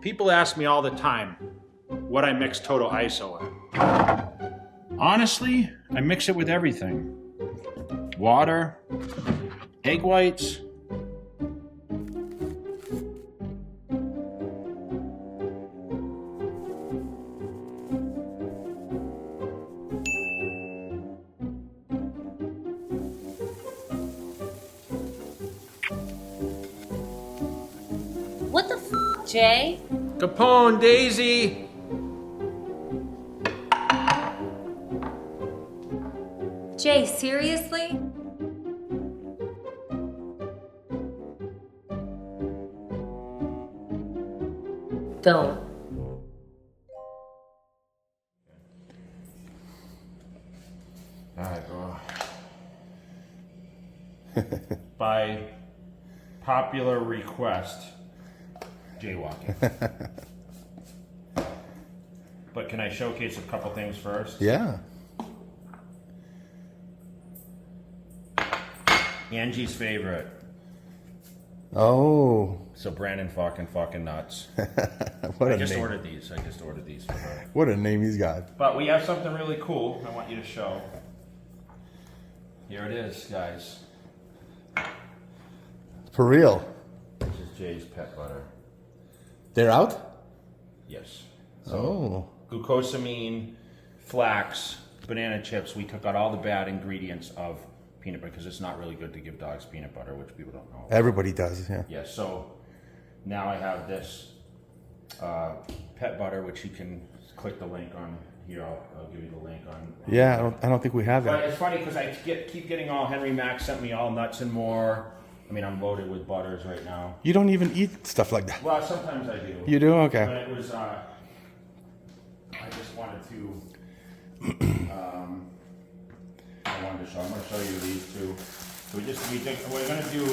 People ask me all the time what I mix Total ISO in. Honestly, I mix it with everything. Water, egg whites. What the Jay? Capone, Daisy. Jay, seriously? Don't. All right, bro. By popular request, jaywalking. But can I showcase a couple things first? Yeah. Angie's favorite. Oh. So Brandon fucking nuts. What I a just name. ordered these. For her. What a name he's got. But we have something really cool I want you to show. Here it is, guys. For real. This is Jay's pet butter. They're out? Yes. Oh. Glucosamine, flax, banana chips. We took out all the bad ingredients of peanut butter because it's not really good to give dogs peanut butter, which people don't know. Everybody does, yeah. Yeah, so now I have this pet butter, which you can click the link on here. I'll give you the link on. Yeah, I don't think we have But that. it's funny because I keep getting all Henry Mack sent me all nuts and more. I mean, I'm loaded with butters right now. You don't even eat stuff like that. Well, sometimes I do. You do? Okay. But it was, I just wanted to, I wanted to show, I'm going to show you these two. So we're going to do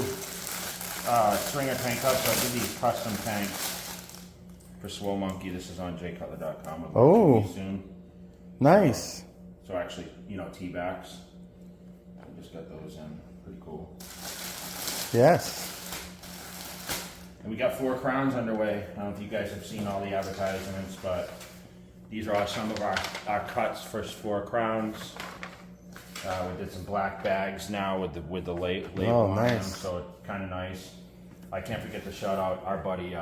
stringer tank cups. So I did these custom tanks for Swole Monkey. This is on jcutler.com. Oh. Soon. Nice. So actually, tea bags. I just got those in. Pretty cool. Yes. And we got 4 crowns underway. I don't know if you guys have seen all the advertisements, but these are some of our cuts for 4 crowns. We did some black bags now with the label on them, nice. so it's kind of nice. I can't forget to shout out our buddy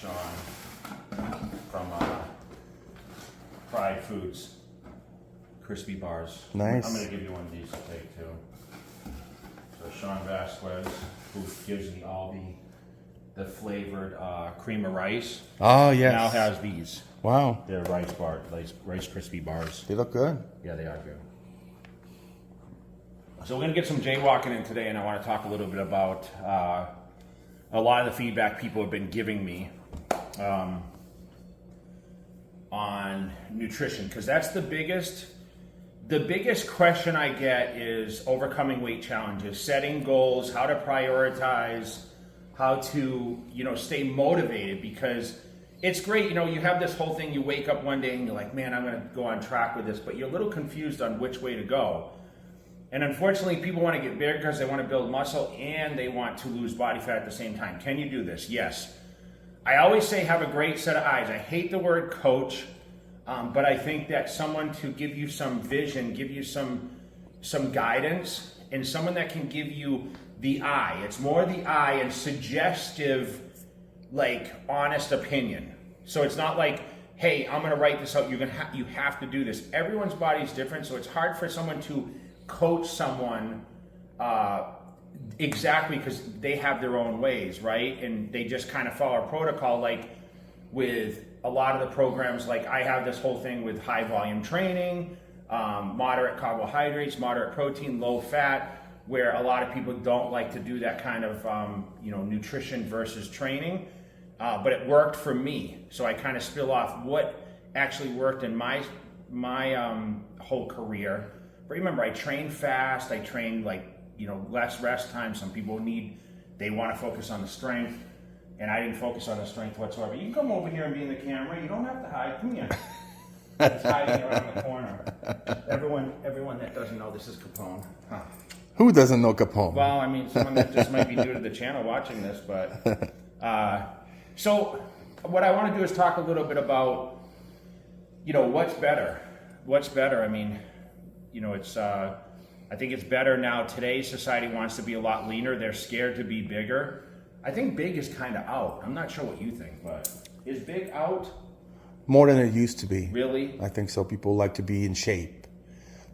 Sean from Fried Foods, crispy bars. Nice. I'm gonna give you one of these to take too. So Sean Vasquez, who gives me all the flavored cream of rice, Oh, yes. now has these. Wow. They're Rice crispy bars. They look good. Yeah, they are good. So we're gonna get some jaywalking in today, and I want to talk a little bit about a lot of the feedback people have been giving me on nutrition, because that's the biggest question I get is overcoming weight challenges, setting goals, how to prioritize, how to stay motivated, because it's great, you have this whole thing, you wake up one day and you're like, man, I'm going to go on track with this, but you're a little confused on which way to go. And unfortunately, people want to get big because they want to build muscle and they want to lose body fat at the same time. Can you do this? Yes. I always say have a great set of eyes. I hate the word coach, but I think that someone to give you some vision, give you some guidance, and someone that can give you the eye. It's more the eye and suggestive, honest opinion. So it's not like, hey, I'm gonna write this out, you have to do this. Everyone's body is different, so it's hard for someone to coach someone exactly, because they have their own ways, right? And they just kind of follow a protocol, like with a lot of the programs. Like I have this whole thing with high volume training, moderate carbohydrates, moderate protein, low fat, where a lot of people don't like to do that kind of nutrition versus training. But it worked for me, so I kind of spill off what actually worked in my whole career. But remember, I train fast. I train less rest time. Some people they want to focus on the strength, and I didn't focus on the strength whatsoever. You can come over here and be in the camera. You don't have to hide. Come here. It's hiding around the corner. Everyone that doesn't know, this is Capone. Huh. Who doesn't know Capone? Well, I mean, someone that just might be new to the channel watching this, but So what I want to do is talk a little bit about, what's better. What's better? I mean, it's. I think it's better now. Today's society wants to be a lot leaner. They're scared to be bigger. I think big is kind of out. I'm not sure what you think, but is big out? More than it used to be. Really? I think so. People like to be in shape.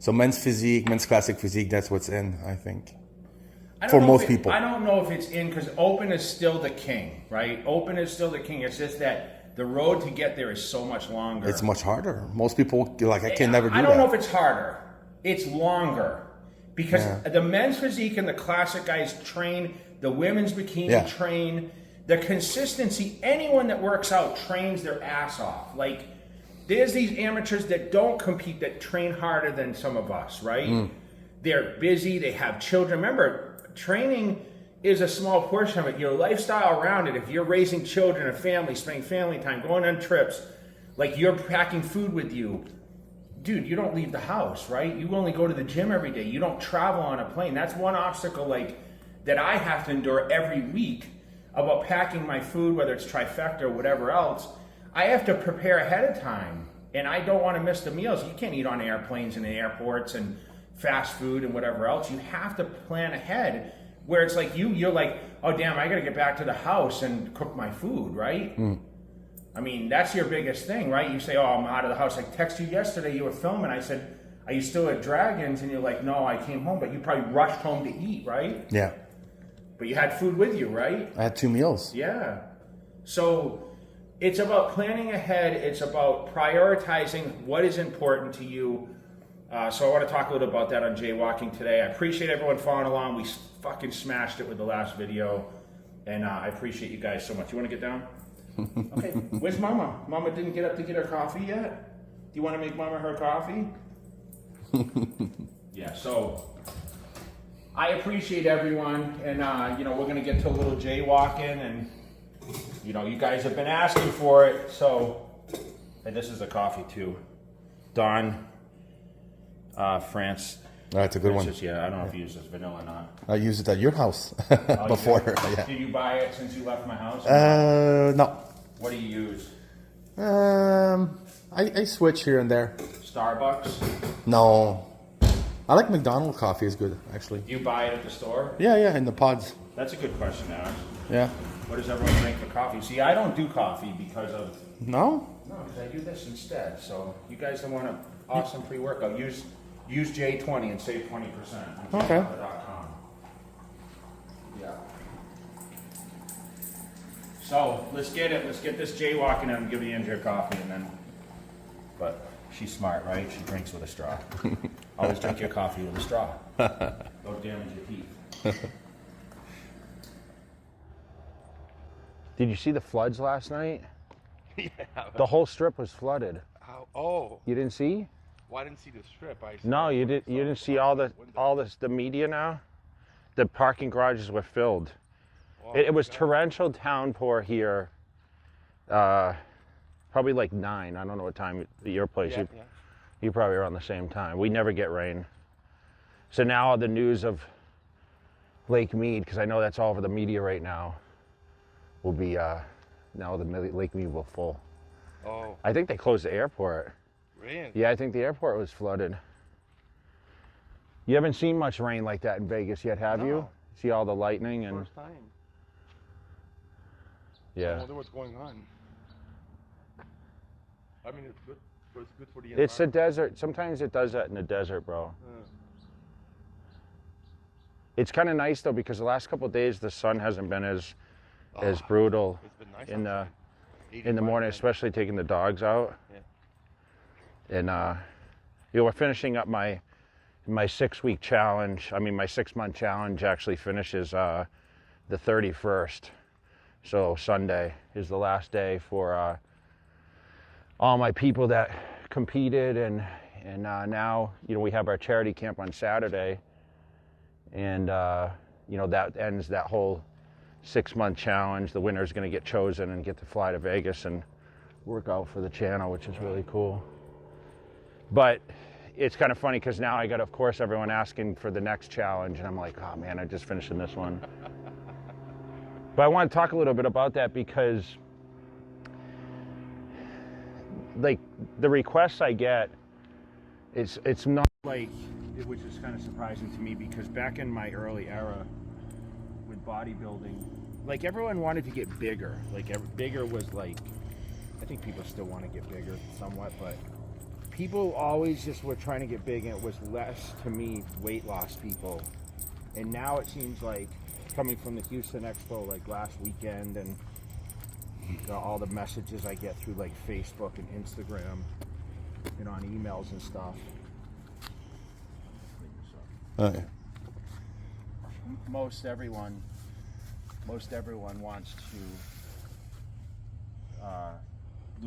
So men's physique, men's classic physique, that's what's in, I think. For most people. I don't know if it's in because open is still the king, right? Open is still the king. It's just that the road to get there is so much longer. It's much harder. Most people like, I can never do that. I don't know if it's harder. It's longer. Because the men's physique and the classic guys train, the women's bikini train, the consistency, anyone that works out trains their ass off. Like, there's these amateurs that don't compete that train harder than some of us, right? They're busy, they have children. Remember, training is a small portion of it. Your lifestyle around it, if you're raising children, a family, spending family time, going on trips, like you're packing food with you. Dude, you don't leave the house, right? You only go to the gym every day. You don't travel on a plane. That's one obstacle that I have to endure every week about packing my food, whether it's trifecta or whatever else. I have to prepare ahead of time, and I don't want to miss the meals. You can't eat on airplanes and airports and fast food and whatever else. You have to plan ahead, where it's like you're like, oh damn, I got to get back to the house and cook my food, right? I mean, that's your biggest thing, right? You say, oh, I'm out of the house. I texted you yesterday, you were filming. I said, are you still at Dragons? And you're like, no, I came home. But you probably rushed home to eat, right? Yeah. But you had food with you, right? I had 2 meals. Yeah. So it's about planning ahead. It's about prioritizing what is important to you. So I want to talk a little about that on Jaywalking today. I appreciate everyone following along. We fucking smashed it with the last video. And I appreciate you guys so much. You want to get down? Okay, where's Mama? Mama didn't get up to get her coffee yet? Do you want to make Mama her coffee? Yeah, so I appreciate everyone, and we're gonna get to a little jaywalking, and you guys have been asking for it. So, and this is a coffee too, Don, France. That's a good one. Yeah, I don't know if you use this vanilla or not. I used it at your house Oh, before. Yeah. Did you buy it since you left my house? No. What do you use? I switch here and there. Starbucks? No. I like McDonald's coffee is good, actually. Do you buy it at the store? Yeah, in the pods. That's a good question, Alex. Yeah. What does everyone drink for coffee? See, I don't do coffee because of... No? No, because I do this instead. So you guys don't want an awesome pre-workout. Use J20 and save 20%. Okay. Yeah. So let's get it. Let's get this jaywalking and give the Andrea coffee, and then. But she's smart, right? She drinks with a straw. Always drink your coffee with a straw. Don't damage your teeth. Did you see the floods last night? Yeah. The whole strip was flooded. Oh. You didn't see? Well, I didn't see the strip. No, you didn't. You didn't see all the media now. The parking garages were filled. Oh, it was torrential downpour here. Probably like 9. I don't know what time at your place. Yeah, you probably are on the same time. We never get rain. So now the news of Lake Mead, because I know that's all over the media right now, will be now the Lake Mead will full. Oh. I think they closed the airport. Really? Yeah, I think the airport was flooded. You haven't seen much rain like that in Vegas yet, have you? See all the lightning and... First time. Yeah. I wonder what's going on. I mean, it's good. But it's good for the environment. It's a desert. Sometimes it does that in the desert, bro. It's kind of nice though because the last couple of days the sun hasn't been as brutal. It's been nice in the morning, especially taking the dogs out. Yeah. And we're finishing up my 6-week challenge. I mean, my 6-month challenge actually finishes the 31st. So Sunday is the last day for all my people that competed, and now we have our charity camp on Saturday, and that ends that whole 6-month challenge. The winner is going to get chosen and get to fly to Vegas and work out for the channel, which is really cool. But it's kind of funny because now I got, of course, everyone asking for the next challenge, and I'm like, oh man, I'm just finishing this one. But I want to talk a little bit about that because, like, the requests I get, it's not like, which is kind of surprising to me, because back in my early era with bodybuilding, like, everyone wanted to get bigger. Like, bigger was like, I think people still want to get bigger somewhat, but people always just were trying to get big, and it was less, to me, weight loss people. And now it seems like, coming from the Houston Expo like last weekend, and all the messages I get through like Facebook and Instagram and on emails and stuff. Okay. Most everyone wants to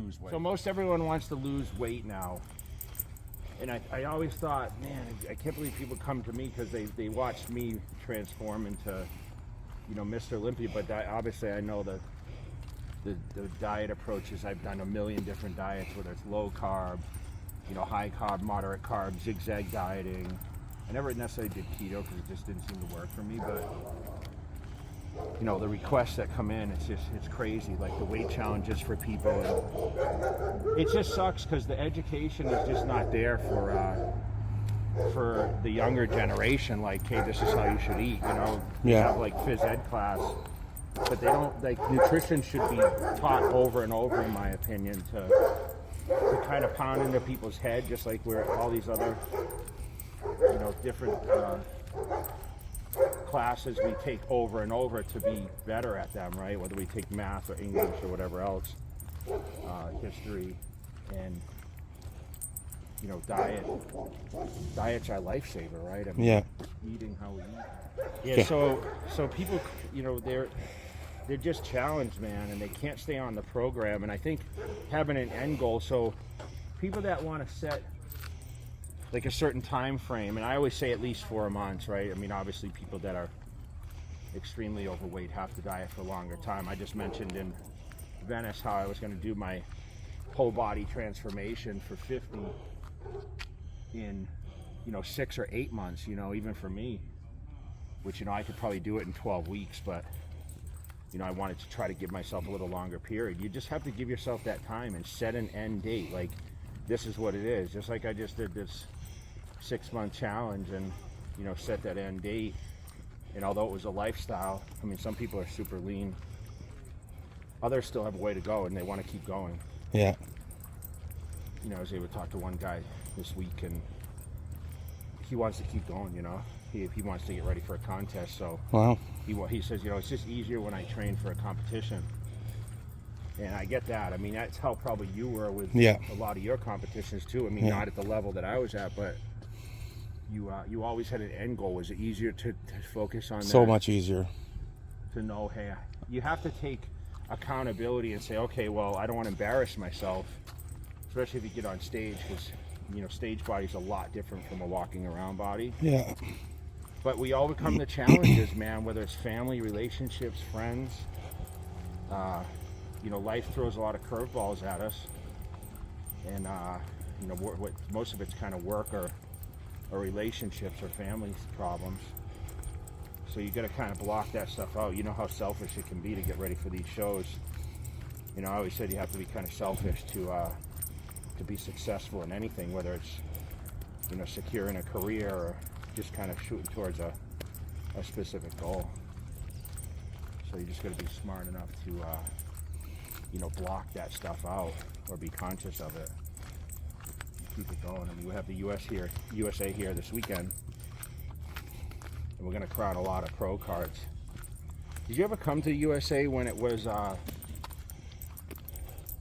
lose weight. So most everyone wants to lose weight now. And I always thought, man, I can't believe people come to me because they watched me transform into, you know, Mr. Olympia. But obviously I know the diet approaches. I've done a million different diets, whether it's low carb, you know, high carb, moderate carb, zigzag dieting. I never necessarily did keto because it just didn't seem to work for me. But, you know, the requests that come in, it's crazy. Like the weight challenges for people. And it just sucks because the education is just not there for the younger generation. Like, hey, this is how you should eat. You know, you have like phys ed class, but they don't, like, nutrition should be taught over and over, in my opinion, to kind of pound into people's head, just like we're all these other, you know, different classes we take over and over to be better at them, right? Whether we take math or English or whatever else, history, and, you know, diet's our lifesaver, right? I mean, eating how we eat. Yeah. So people, you know, they're just challenged, man, and they can't stay on the program. And I think having an end goal, so people that want to set like a certain time frame, and I always say at least 4 months, right? I mean, obviously people that are extremely overweight have to diet for a longer time. I just mentioned in Venice how I was going to do my whole body transformation for 50 in, you know, 6 or 8 months, you know, even for me, which, you know, I could probably do it in 12 weeks, but, you know, I wanted to try to give myself a little longer period. You just have to give yourself that time and set an end date. Like, this is what it is. Just like I just did this 6-month challenge and, you know, set that end date. And although it was a lifestyle, I mean, some people are super lean. Others still have a way to go and they want to keep going. Yeah. You know, I was able to talk to one guy this week, and he wants to keep going, you know. He wants to get ready for a contest, so wow. He says, you know, it's just easier when I train for a competition. And I get that. I mean, that's how probably you were with a lot of your competitions too. I mean, not at the level that I was at, but you always had an end goal. Was it easier to focus on that? So much easier. To know, hey, you have to take accountability and say, okay, well, I don't want to embarrass myself, especially if you get on stage, because, you know, stage body's a lot different from a walking around body. Yeah. But we overcome the challenges, man, whether it's family, relationships, friends. You know, life throws a lot of curveballs at us. And, you know, what most of it's kind of work or relationships or family problems. So you got to kind of block that stuff out. You know how selfish it can be to get ready for these shows. You know, I always said you have to be kind of selfish to be successful in anything, whether it's, you know, securing a career or just kind of shooting towards a specific goal. So you just got to be smart enough to, you know, block that stuff out or be conscious of it. Keep it going. I mean, we have the USA here this weekend, and we're going to crown a lot of pro cards. Did you ever come to USA when it was,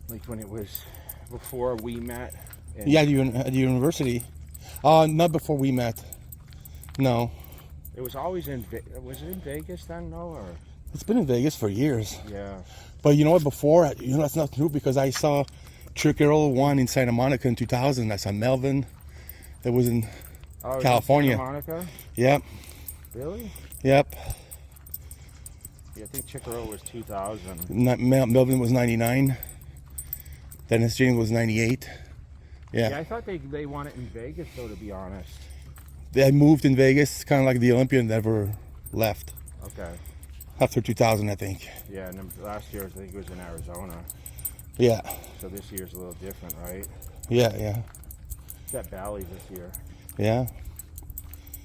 like when it was before we met? Yeah, at the university. Not before we met. No. It was always was it in Vegas then, no? Or? It's been in Vegas for years. Yeah. But you know what, before, you know, that's not true, because I saw Trick Earl won in Santa Monica in 2000. I saw Melvin. That was in California. Santa Monica? Yep. Really? Yep. Yeah, I think Trick Earl was 2000. Melvin was 99. Dennis James was 98. Yeah, I thought they won it in Vegas, though, to be honest. They moved in Vegas, kind of like the Olympian, never left. Okay. After 2000, I think. Yeah, and then last year I think it was in Arizona. Yeah. So this year's a little different, right? Yeah. It's at Bally this year. Yeah.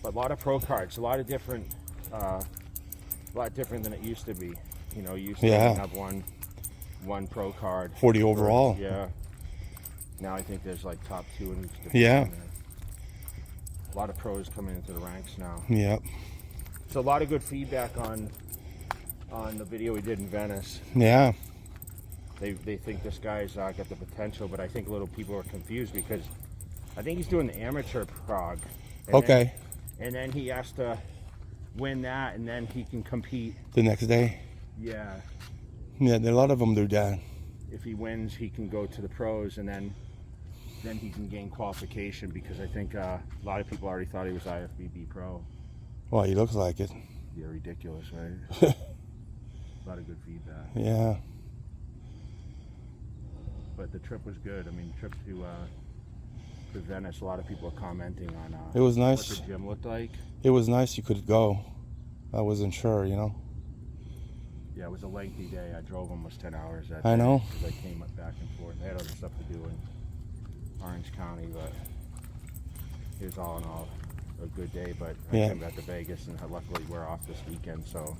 But a lot of pro cards, a lot different than it used to be. You know, you used to only have one pro card. 40 overall. Yeah. Now I think there's like top 2 in each division. Yeah. A lot of pros coming into the ranks now. Yep. So a lot of good feedback on the video we did in Venice. Yeah. They think this guy's got the potential, but I think a little people are confused because I think he's doing the amateur prog. Okay. And then he has to win that, and then he can compete. The next day. Yeah. Yeah, a lot of them do that. If he wins, he can go to the pros, and then he can gain qualification because I think a lot of people already thought he was IFBB pro. Well, he looks like it. Yeah, ridiculous, right? A lot of good feedback. Yeah. But the trip was good. I mean, trip to Venice, a lot of people are commenting on it was nice. what the gym looked like. It was nice you could go. I wasn't sure, you know. Yeah, it was a lengthy day. I drove almost 10 hours that I day know. because I came up back and forth. I had other stuff to do in Orange County, but it was all in all a good day. But I came back to Vegas, and luckily we're off this weekend, so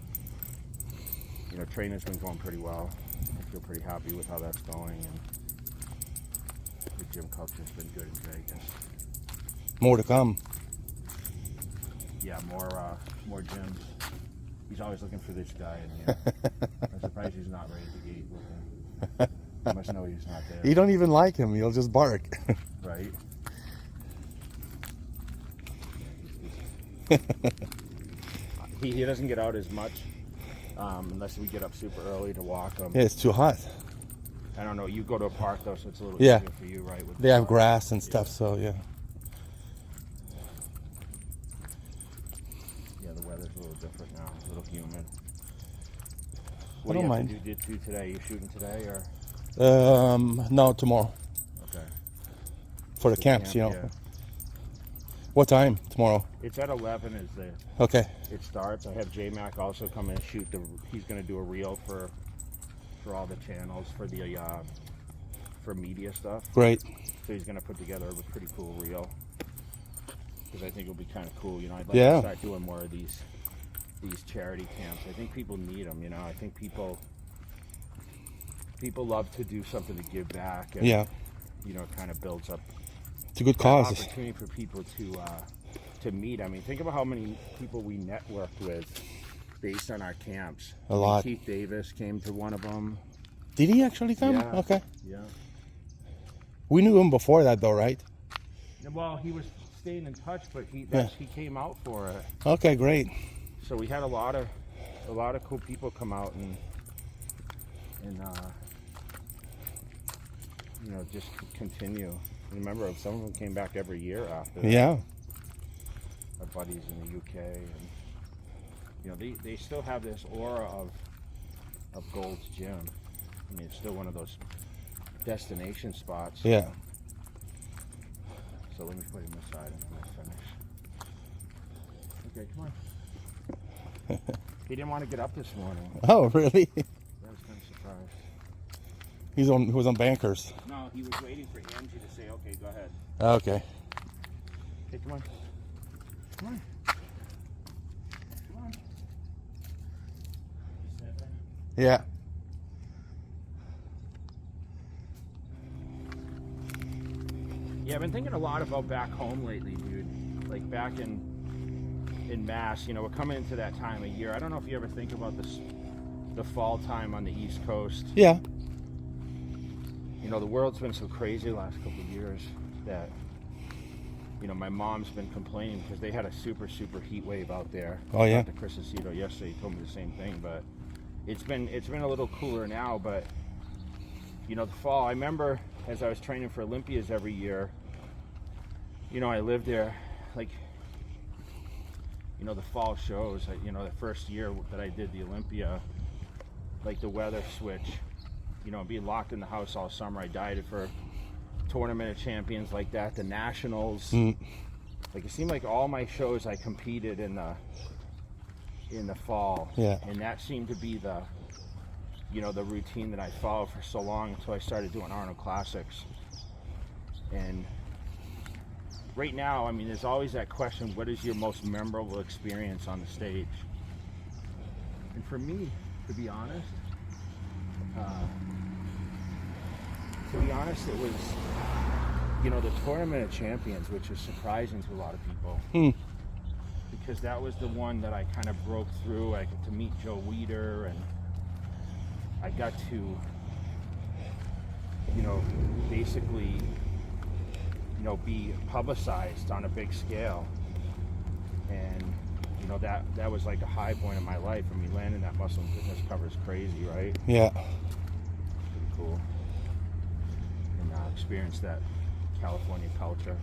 you know, training's been going pretty well. I feel pretty happy with how that's going, and the gym culture's been good in Vegas. More to come. Yeah, more gyms. He's always looking for this guy in here. I'm surprised he's not ready to gate with him. He must know he's not there. You don't even like him. He'll just bark. Right? He doesn't get out as much unless we get up super early to walk him. Yeah, it's too hot. I don't know. You go to a park though, so it's a little Yeah. easier for you, right? With They have grass and stuff, so yeah. Yeah, the weather's a little different now. It's a little humid. I don't mind. What do you do today? You shooting today or? No, tomorrow. Okay. For the camps, you know. What time tomorrow? It's at 11 is the Okay. it starts. I have J-Mac also come and shoot he's going to do a reel for all the channels for the for media stuff. Great. So he's going to put together a pretty cool reel because I think it'll be kind of cool. You know, I'd like to start doing more of these charity camps. I think people need them. You know, I think people love to do something to give back. And, you know, it kind of builds up. It's a good cause. Opportunity for people to meet. I mean, think about how many people we networked with based on our camps. A lot. Keith Davis came to one of them. Did he actually come? Yeah. Okay. Yeah. We knew him before that, though, right? Well, he was staying in touch, but he came out for it. Okay, great. So we had a lot of cool people come out and you know, just continue. Remember, some of them came back every year after. Yeah. Our buddies in the UK, and you know, they still have this aura of Gold's Gym. I mean, it's still one of those destination spots. Yeah. So let me put him aside and finish. Okay, come on. He didn't want to get up this morning. Oh, really? I was kind of surprised. He was on bankers. No, he was waiting for Angie to say, okay, go ahead. Okay. Okay, come on. Come on. Come on. Yeah. Yeah, I've been thinking a lot about back home lately, dude. Like back in Mass, you know, we're coming into that time of year. I don't know if you ever think about the fall time on the East Coast. Yeah. You know, the world's been so crazy the last couple of years that, you know, my mom's been complaining because they had a super heat wave out there. Oh, yeah. Dr. Chris Aceto yesterday told me the same thing, but it's been a little cooler now. But you know, the fall, I remember as I was training for Olympias every year, you know, I lived there, like, you know, the fall shows, you know, the first year that I did the Olympia, like the weather switch, you know, being locked in the house all summer. I dieted for tournament of champions like that, the nationals. Like, it seemed like all my shows I competed in in the fall. Yeah. And that seemed to be the, you know, the routine that I followed for so long until I started doing Arnold Classics. And right now, I mean, there's always that question, what is your most memorable experience on the stage? And for me, to be honest, it was, you know, the Tournament of Champions, which is surprising to a lot of people. Because that was the one that I kind of broke through. I got to meet Joe Weider, and I got to, you know, basically, you know, be publicized on a big scale. And, you know, that was like a high point in my life. I mean, landing that Muscle and Fitness cover is crazy, right? Yeah. Pretty cool. And experience that California culture.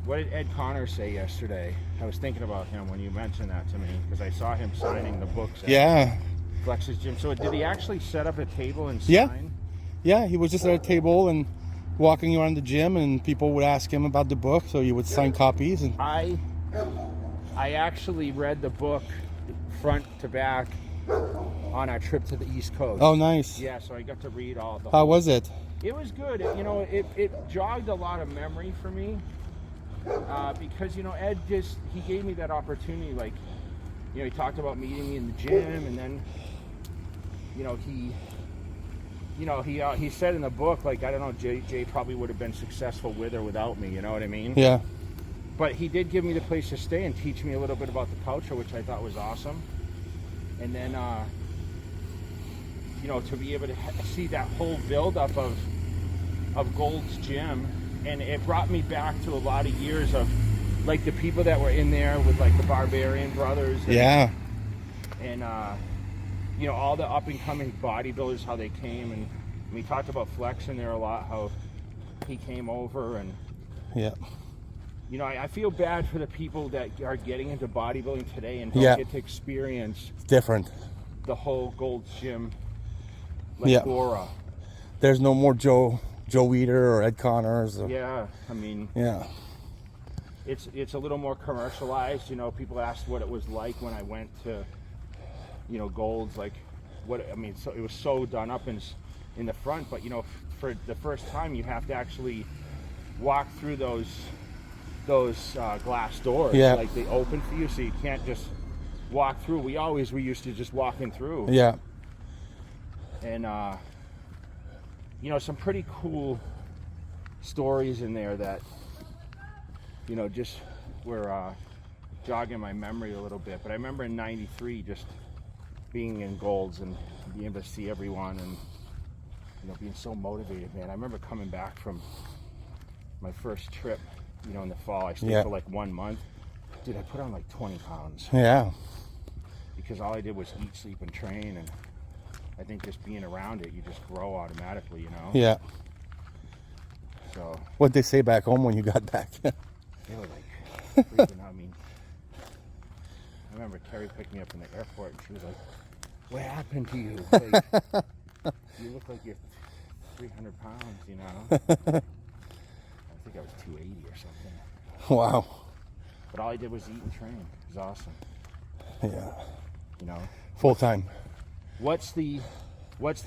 What did Ed Connor say yesterday? I was thinking about him when you mentioned that to me, because I saw him signing the books at Flex's gym. So did he actually set up a table and sign? Yeah, he was just at a table and walking around the gym, and people would ask him about the book, so he would sign copies. And I actually read the book front to back on our trip to the East Coast. Oh, nice. Yeah, so I got to read all the. How was it? It was good. You know, it jogged a lot of memory for me. Because, you know, Ed he gave me that opportunity. Like, you know, he talked about meeting me in the gym, and then, you know, he said in the book, like, I don't know, Jay probably would have been successful with or without me, you know what I mean? Yeah. But he did give me the place to stay and teach me a little bit about the culture, which I thought was awesome. And then, you know, to be able to see that whole buildup of Gold's Gym. And it brought me back to a lot of years of, like, the people that were in there with, like, the Barbarian Brothers. And, and you know, all the up-and-coming bodybuilders, how they came. And we talked about Flex in there a lot, how he came over. And, you know, I feel bad for the people that are getting into bodybuilding today and don't get to experience different the whole Gold's Gym, like, aura. There's no more Joe Weider or Ed Connors. Yeah, I mean, it's a little more commercialized. You know, people asked what it was like when I went to, you know, Gold's. Like, what I mean, so it was so done up in the front, but you know, for the first time, you have to actually walk through those glass doors. Yeah. Like, they open for you, so you can't just walk through. We used to just walking through. Yeah. And you know, some pretty cool stories in there that, you know, just were jogging my memory a little bit. But I remember in '93 just being in Gold's and being able to see everyone and, you know, being so motivated, man. I remember coming back from my first trip, you know, in the fall. I stayed for like 1 month. Dude, I put on like 20 pounds. Yeah. Because all I did was eat, sleep, and train, and I think just being around it, you just grow automatically, you know? Yeah. So. What'd they say back home when you got back? They were like freaking out. I mean, I remember Carrie picked me up from the airport, and she was like, "What happened to you? Like, you look like you're 300 pounds, you know?" I think I was 280 or something. Wow. But all I did was eat and train. It was awesome. Yeah. You know? Full time. What's the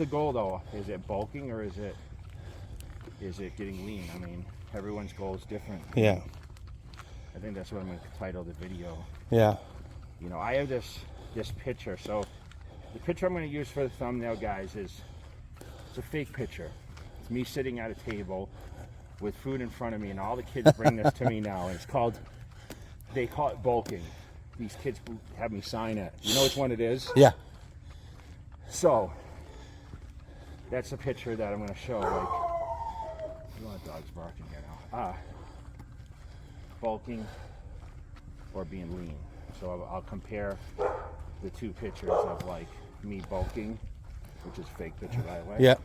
goal though? Is it bulking or is it getting lean? I mean, everyone's goal is different. Yeah. I think that's what I'm going to title the video. Yeah. You know, I have this picture. So the picture I'm going to use for the thumbnail, guys, it's a fake picture. It's me sitting at a table with food in front of me, and all the kids bring this to me now. And they call it bulking. These kids have me sign it. You know which one it is? Yeah. So, that's a picture that I'm going to show. Like, you want dogs barking here now. Bulking or being lean. So I'll compare the two pictures of, like, me bulking, which is a fake picture by the way. Yeah.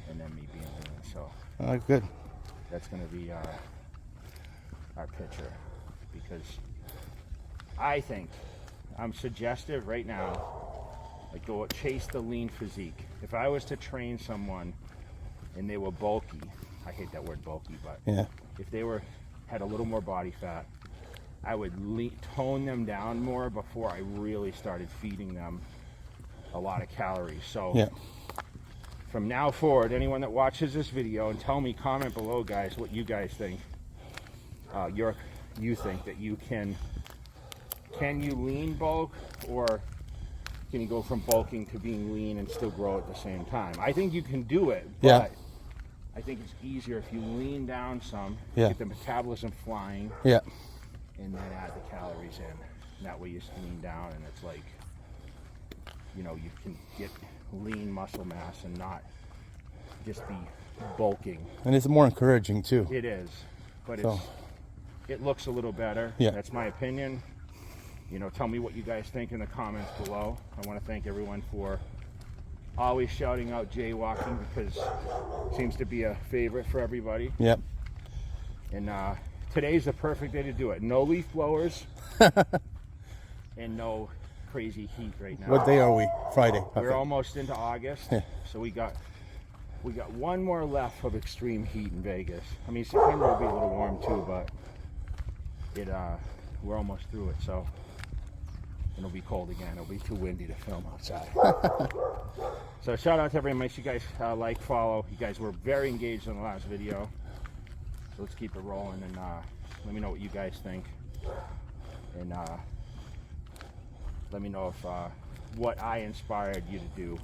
And then me being lean. So Good. that's going to be our picture, because I think I'm suggestive right now. Like, go chase the lean physique. If I was to train someone and they were bulky, I hate that word bulky, but if they had a little more body fat, I would tone them down more before I really started feeding them a lot of calories. So Yeah. from now forward, anyone that watches this video, and tell me, comment below, guys, what you guys think. You think that you can you lean bulk, or can you go from bulking to being lean and still grow at the same time? I think you can do it, but Yeah. I think it's easier if you lean down some, Yeah. get the metabolism flying, Yeah. and then add the calories in. That way you just lean down, and it's like, you know, you can get lean muscle mass and not just be bulking. And it's more encouraging too. It is, but So. it looks a little better. Yeah. That's my opinion. You know, tell me what you guys think in the comments below. I want to thank everyone for always shouting out Jaywalking, because it seems to be a favorite for everybody. Yep. And today's the perfect day to do it. No leaf blowers and no crazy heat right now. What day are we? Friday. We're Okay. almost into August, Yeah. so we got one more left of extreme heat in Vegas. I mean, September will be a little warm too, but we're almost through it, so it'll be cold again. It'll be too windy to film outside. So shout out to everyone. Make sure you guys like, follow. You guys were very engaged in the last video, so let's keep it rolling, and let me know what you guys think, and let me know if what I inspired you to do,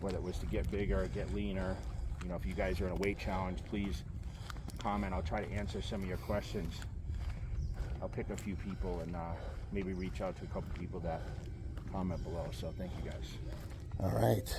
whether it was to get bigger or get leaner. You know, if you guys are in a weight challenge, please comment. I'll try to answer some of your questions. I'll pick a few people and maybe reach out to a couple people that comment below. So thank you guys. All right.